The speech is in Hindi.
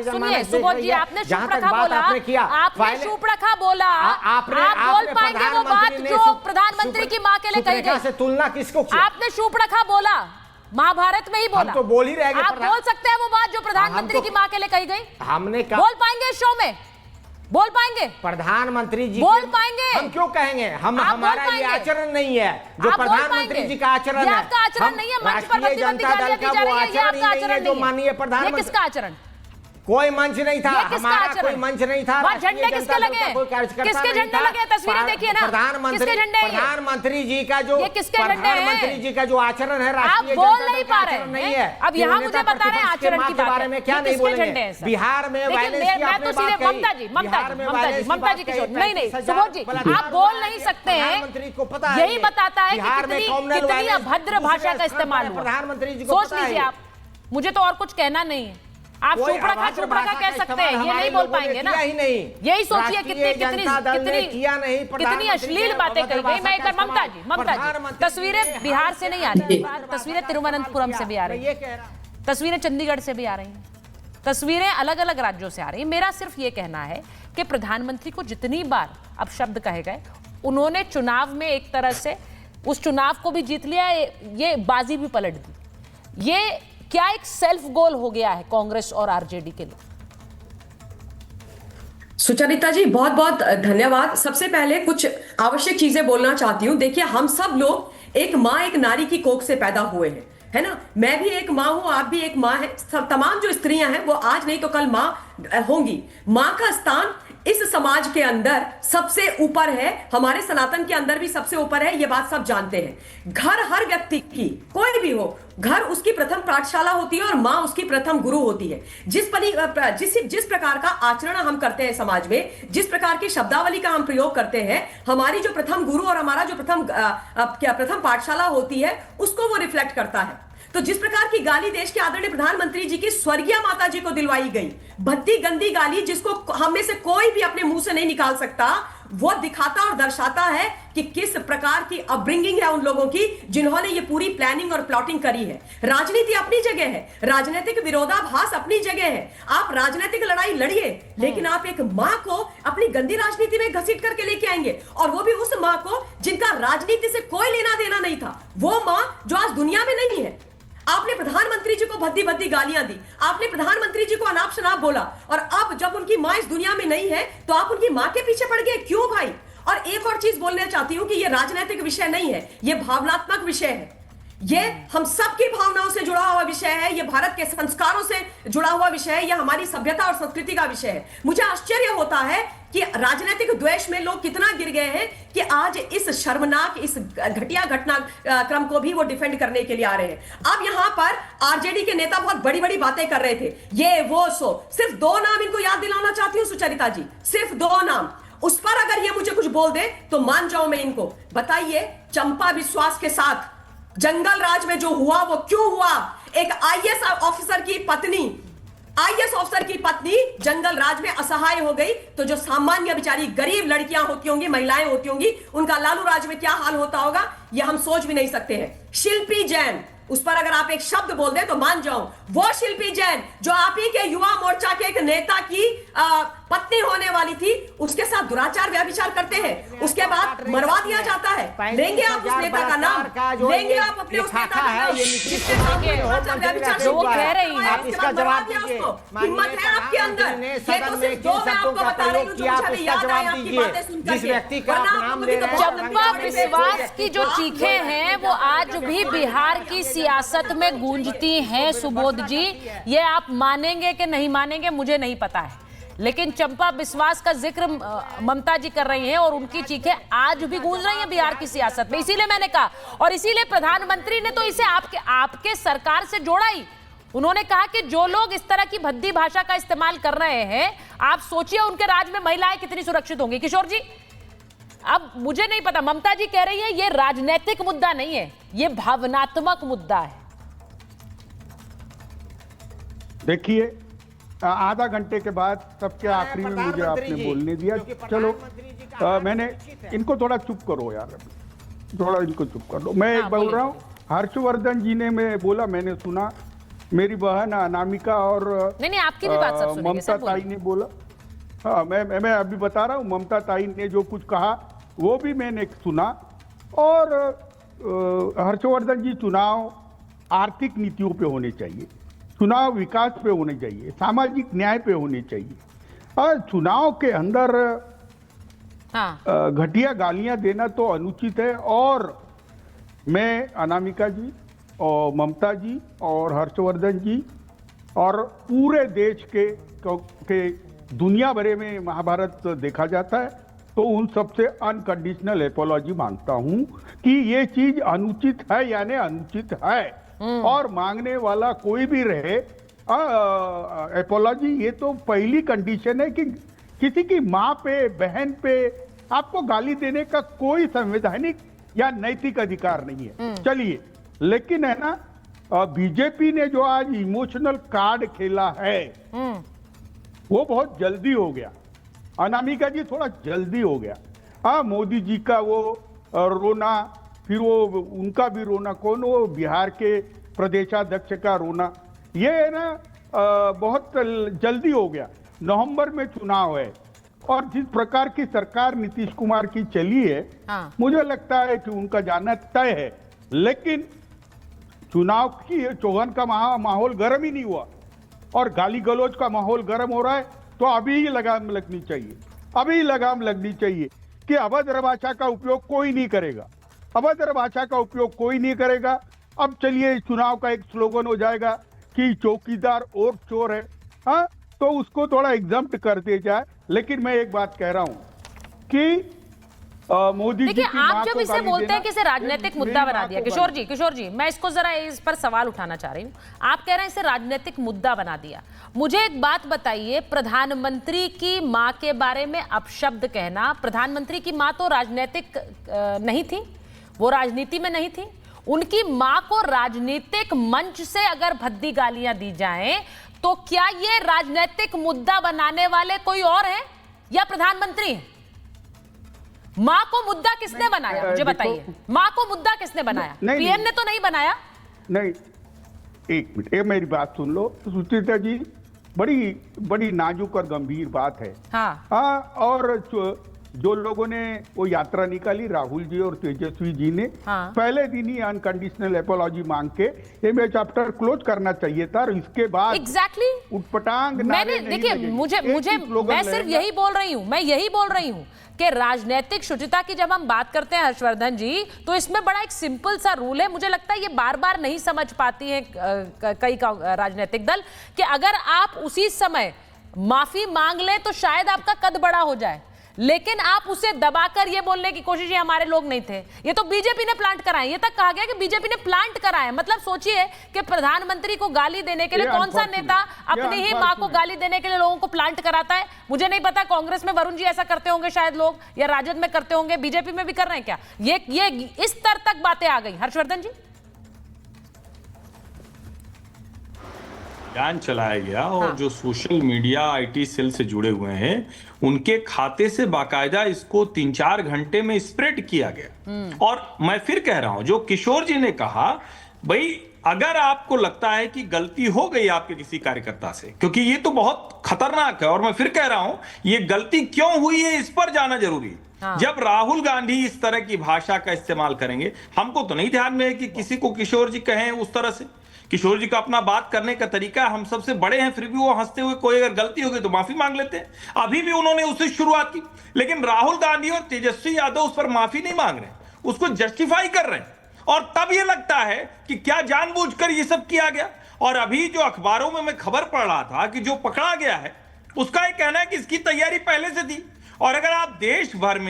सुनिए सुबोध जी, आपने शूर्पणखा बोला, आपने शूर्पणखा बोला, आप बोल पाएंगे वो बात जो प्रधानमंत्री की मां के लिए कही गई? तुलना किसको किया? आपने शूर्पणखा बोला, महाभारत में ही बोला, तो बोल ही रहे। आप बोल सकते हैं वो बात जो प्रधानमंत्री की मां के लिए कही गई? हमने बोल पाएंगे इस शो में? बोल पाएंगे? प्रधानमंत्री जी बोल पाएंगे? हम क्यों कहेंगे? हमारा ये आचरण नहीं है जो प्रधानमंत्री जी का आचरण है। आपका आचरण नहीं है, मंच पर प्रतिबंध गालियां दी जा रही है, ये आपका आचरण जो नहीं माननीय है। प्रधानमंत्री, ये किसका आचरण? कोई मंच नहीं था, हमारा कोई मंच नहीं था। झंडे किसके लगे? किसके झंडे लगे? तस्वीरें देखिए ना, किसके झंडे? प्रधानमंत्री जी का जो, ये किसके झंडे हैं? प्रधानमंत्री जी का जो आचरण है, आप बोल नहीं पा रहे नहीं है। अब यहाँ मुझे बता रहे हैं आचरण की बारे में, क्या नहीं बोलेंगे? बिहार में मैं तो सीधे ममता जी किशोर, नहीं सुबोध जी, आप बोल नहीं सकते हैं। यही बताता है कि कितनी अभद्र भाषा का इस्तेमाल हुआ। प्रधानमंत्री जी सोच लीजिए आप, मुझे तो और कुछ कहना नहीं है। आप शूर्पणखा कह सकते हैं, ये नहीं बोल पाएंगे ना। यही सोचिए कितनी अश्लील बातें कही गई। मैं एक बार ममता जी, तस्वीरें बिहार से नहीं आ रही, तस्वीरें तिरुवनंतपुरम से भी आ रही हैं, तस्वीरें चंडीगढ़ से भी आ रही हैं, तस्वीरें अलग अलग राज्यों से आ रही हैं। मेरा सिर्फ ये कहना है कि प्रधानमंत्री को जितनी बार अब शब्द कहे गए, उन्होंने चुनाव में एक तरह से उस चुनाव को भी जीत लिया, ये बाजी भी पलट दी। ये क्या एक सेल्फ गोल हो गया है कांग्रेस और आरजेडी के लिए? सुचरिता जी बहुत बहुत धन्यवाद। सबसे पहले कुछ आवश्यक चीजें बोलना चाहती हूं। देखिए, हम सब लोग एक माँ एक नारी की कोख से पैदा हुए हैं, है ना। मैं भी एक माँ हूं, आप भी एक माँ है। सब तमाम जो स्त्रियां हैं वो आज नहीं तो कल माँ होंगी। माँ का स्थान इस समाज के अंदर सबसे ऊपर है, हमारे सनातन के अंदर भी सबसे ऊपर है, ये बात सब जानते हैं। घर हर व्यक्ति की, कोई भी हो, घर उसकी प्रथम पाठशाला होती है और माँ उसकी प्रथम गुरु होती है। जिस प्रकार का आचरण हम करते हैं समाज में, जिस प्रकार की शब्दावली का हम प्रयोग करते हैं, हमारी जो प्रथम गुरु और हमारा जो प्रथम पाठशाला होती है, उसको वो रिफ्लेक्ट करता है। तो जिस प्रकार की गाली देश के आदरणीय प्रधानमंत्री जी की स्वर्गीय माता जी को दिलवाई गई, भद्दी गंदी गाली जिसको हम में से कोई भी अपने मुंह से नहीं निकाल सकता, वो दिखाता और दर्शाता है कि किस प्रकार की अपब्रिंगिंग है उन लोगों की जिन्होंने ये पूरी प्लानिंग और प्लॉटिंग करी है। राजनीति अपनी जगह है, राजनीतिक विरोधाभास अपनी जगह है, आप राजनीतिक लड़ाई लड़िए, लेकिन आप एक मां को अपनी गंदी राजनीति में घसीट करके लेके आएंगे, और वो भी उस मां को जिनका राजनीति से कोई लेना देना नहीं था, वो मां जो आज दुनिया में नहीं है। आपने प्रधानमंत्री जी को भद्दी भद्दी गालियां दी, आपने प्रधानमंत्री जी को अनाप शनाप बोला, और अब जब उनकी मां इस दुनिया में नहीं है तो आप उनकी मां के पीछे पड़ गए। क्यों भाई? और एक और चीज बोलना चाहती हूं कि यह राजनीतिक विषय नहीं है, यह भावनात्मक विषय है। ये हम सबकी भावनाओं से जुड़ा हुआ विषय है, ये भारत के संस्कारों से जुड़ा हुआ विषय है, यह हमारी सभ्यता और संस्कृति का विषय है। मुझे आश्चर्य होता है कि राजनीतिक द्वेष में लोग कितना गिर गए हैं कि आज इस शर्मनाक, इस घटिया घटना क्रम को भी वो डिफेंड करने के लिए आ रहे हैं। अब यहां पर आरजेडी के नेता बहुत बड़ी बड़ी बातें कर रहे थे, ये वो सो। सिर्फ दो नाम इनको याद दिलाना चाहती हूं सुचरिता जी, सिर्फ दो नाम। उस पर अगर ये मुझे कुछ बोल दे तो मान जाऊं मैं इनको। बताइए, चंपा विश्वास के साथ जंगल राज में जो हुआ वो क्यों हुआ? एक आईएएस ऑफिसर की पत्नी जंगल राज में असहाय हो गई, तो जो सामान्य बेचारी गरीब लड़कियां होती होंगी, महिलाएं होती होंगी, उनका लालू राज में क्या हाल होता होगा, यह हम सोच भी नहीं सकते हैं। शिल्पी जैन, उस पर अगर आप एक शब्द बोल दे तो मान जाऊं। वो शिल्पी जैन जो आप ही के युवा मोर्चा के एक नेता की पत्नी होने वाली थी, उसके साथ दुराचार व्यभिचार करते हैं, उसके बाद मरवा दिया जाता है। लेंगे आप उस नेता का नाम, लेंगे आप अपने उस नेता का नाम जिसके साथ दुराचार व्यभिचार जो कह रही हैं, आप इसका जवाब दीजिए। हिम्मत है आपके अंदर। ये तो सिर्फ दो मैं आपको बता रही हूं जो मुझे याद आया आपकी बातें सुनकर। जिस व्यक्ति का नाम ले रहे हैं, चंपा विश्वास की जो चीखें हैं वो आज भी बिहार की सियासत में गूंजती हैं। सुबोध जी, ये आप मानेंगे कि नहीं मानेंगे मुझे नहीं पता है, लेकिन चंपा विश्वास का जिक्र ममता जी कर रही हैं और उनकी चीखें आज भी गूंज रही हैं बिहार की सियासत में। इसीलिए मैंने कहा, और इसीलिए प्रधानमंत्री ने तो इसे आपके सरकार से जोड़ा ही। उन्होंने कहा कि जो लोग इस तरह की भद्दी भाषा का इस्तेमाल कर रहे हैं, आप सोचिए उनके राज में महिलाएं कितनी सुरक्षित होंगी। किशोर जी, अब मुझे नहीं पता, ममता जी कह रही है ये राजनीतिक मुद्दा नहीं है, ये भावनात्मक मुद्दा है। देखिए, आधा घंटे के बाद सबके आखिरी में मुझे आपने बोलने दिया। चलो, मैंने इनको थोड़ा चुप करो यार, थोड़ा इनको चुप कर दो। मैं बोल रहा हूँ, हर्षवर्धन जी ने मैं बोला, मैंने सुना मेरी बहन अनामिका और नहीं आपकी भी बात सब सुनेंगे, ममता सब बोलिए। ताई ने बोला। हाँ, मैं अभी बता रहा हूँ, ममता ताई ने जो कुछ कहा वो भी मैंने सुना। और हर्षवर्धन जी, चुनाव आर्थिक नीतियों पे होने चाहिए, चुनाव विकास पे होने चाहिए, सामाजिक न्याय पे होने चाहिए। और चुनाव के अंदर हाँ। घटिया गालियां देना तो अनुचित है। और मैं अनामिका जी और ममता जी और हर्षवर्धन जी और पूरे देश के दुनिया भरे में महाभारत देखा जाता है, तो उन सबसे अनकंडीशनल एपोलॉजी मांगता हूं कि ये चीज अनुचित है यानी अनुचित है। और मांगने वाला कोई भी रहे, एपोलॉजी ये तो पहली कंडीशन है कि किसी की माँ पे, बहन पे आपको गाली देने का कोई संवैधानिक या नैतिक अधिकार नहीं है। चलिए, लेकिन है ना, बीजेपी ने जो आज इमोशनल कार्ड खेला है वो बहुत जल्दी हो गया। अनामिका जी, थोड़ा जल्दी हो गया। हाँ, मोदी जी का वो रोना, फिर वो उनका भी रोना, कौन वो बिहार के प्रदेशाध्यक्ष का रोना, ये है ना बहुत जल्दी हो गया। नवंबर में चुनाव है और जिस प्रकार की सरकार नीतीश कुमार की चली है, हाँ। मुझे लगता है कि उनका जाना तय है। लेकिन चुनाव की चौहान का माहौल गर्म ही नहीं हुआ और गाली गलौज का माहौल गर्म हो रहा है, तो अभी ही लगाम लगनी चाहिए, अभी लगाम लगनी चाहिए कि अभद्र भाषा का उपयोग कोई नहीं करेगा, अभद्र भाषा का उपयोग कोई नहीं करेगा। अब चलिए, चुनाव का एक स्लोगन हो जाएगा कि चौकीदार और चोर है, हाँ, तो उसको थोड़ा एग्जम्प्ट कर दिया जाए। लेकिन मैं एक बात कह रहा हूं कि मोदी जी देखिए, की आप मां जब को इसे गाली बोलते हैं देना, कि इसे राजनीतिक मुद्दा बना दिया, किशोर जी मैं इसको जरा इस पर सवाल उठाना चाह रही हूँ। आप कह रहे हैं इसे राजनीतिक मुद्दा बना दिया। मुझे एक बात बताइए, प्रधानमंत्री की मां के बारे में अपशब्द कहना, प्रधानमंत्री की मां तो राजनीतिक नहीं थी, वो राजनीति में नहीं थी, उनकी मां को राजनीतिक मंच से अगर भद्दी गालियां दी जाएं तो क्या ये राजनीतिक मुद्दा बनाने वाले कोई और हैं या प्रधानमंत्री हैं? मां को मुद्दा किसने बनाया, मुझे बताइए। मां को मुद्दा किसने बनाया? पीएम ने तो नहीं बनाया। नहीं, एक मिनट, ये मेरी बात सुन लो सुचित्रा जी, बड़ी नाजुक और गंभीर बात है। हाँ, और जो लोगों ने वो यात्रा निकाली, राहुल जी और तेजस्वी जी ने, हाँ। पहले दिन ही अनकंडीशनल एपोलॉजी मांग के ये चैप्टर क्लोज करना चाहिए था। और इसके बाद एग्जैक्टली उटपटांग मैंने, देखिए, मुझे मैं सिर्फ यही बोल रही हूं, मैं यही बोल रही हूं कि राजनीतिक शुचिता की जब हम बात करते हैं हर्षवर्धन जी, तो इसमें बड़ा एक सिंपल सा रूल है। मुझे लगता है ये बार बार नहीं समझ पाती है कई राजनीतिक दल कि अगर आप उसी समय माफी मांग लें तो शायद आपका कद बड़ा हो जाए, लेकिन आप उसे दबाकर ये बोलने की कोशिश, ये हमारे लोग नहीं थे, ये तो बीजेपी ने प्लांट कराए। ये तक कहा गया कि बीजेपी ने प्लांट कराए। मतलब सोचिए कि प्रधानमंत्री को गाली देने के लिए कौन सा नेता अपनी ही मां को गाली देने के लिए लोगों को प्लांट कराता है? मुझे नहीं पता, कांग्रेस में वरुण जी ऐसा करते होंगे शायद लोग, या राजद में करते होंगे, बीजेपी में भी कर रहे हैं क्या? ये इस स्तर तक बातें आ गई। हर्षवर्धन जी, अभियान चलाया गया और हाँ। जो सोशल मीडिया आईटी सेल से जुड़े हुए हैं उनके खाते से बाकायदा इसको 3-4 घंटे में स्प्रेड किया गया। और मैं फिर कह रहा हूं, जो किशोर जी ने कहा, भाई अगर आपको लगता है कि गलती हो गई आपके किसी कार्यकर्ता से, क्योंकि ये तो बहुत खतरनाक है, और मैं फिर कह रहा हूं ये गलती क्यों हुई है इस पर जाना जरूरी है। हाँ। जब राहुल गांधी इस तरह की भाषा का इस्तेमाल करेंगे, हमको तो नहीं ध्यान में है कि किसी को किशोर जी कहें उस तरह से। किशोर जी का अपना बात करने का तरीका, हम सबसे बड़े हैं, फिर भी वो हंसते हुए कोई अगर गलती हो गई तो माफी मांग लेते हैं। अभी भी उन्होंने उससे शुरुआत की, लेकिन राहुल गांधी और तेजस्वी यादव उस पर माफी नहीं मांग रहे, उसको जस्टिफाई कर रहे हैं। और तब ये लगता है कि क्या जानबूझकर ये सब किया गया। और अभी जो अखबारों में मैं खबर पढ़ रहा था कि जो पकड़ा गया है उसका ये कहना है कि इसकी तैयारी पहले से थी। और अगर आप देश भर में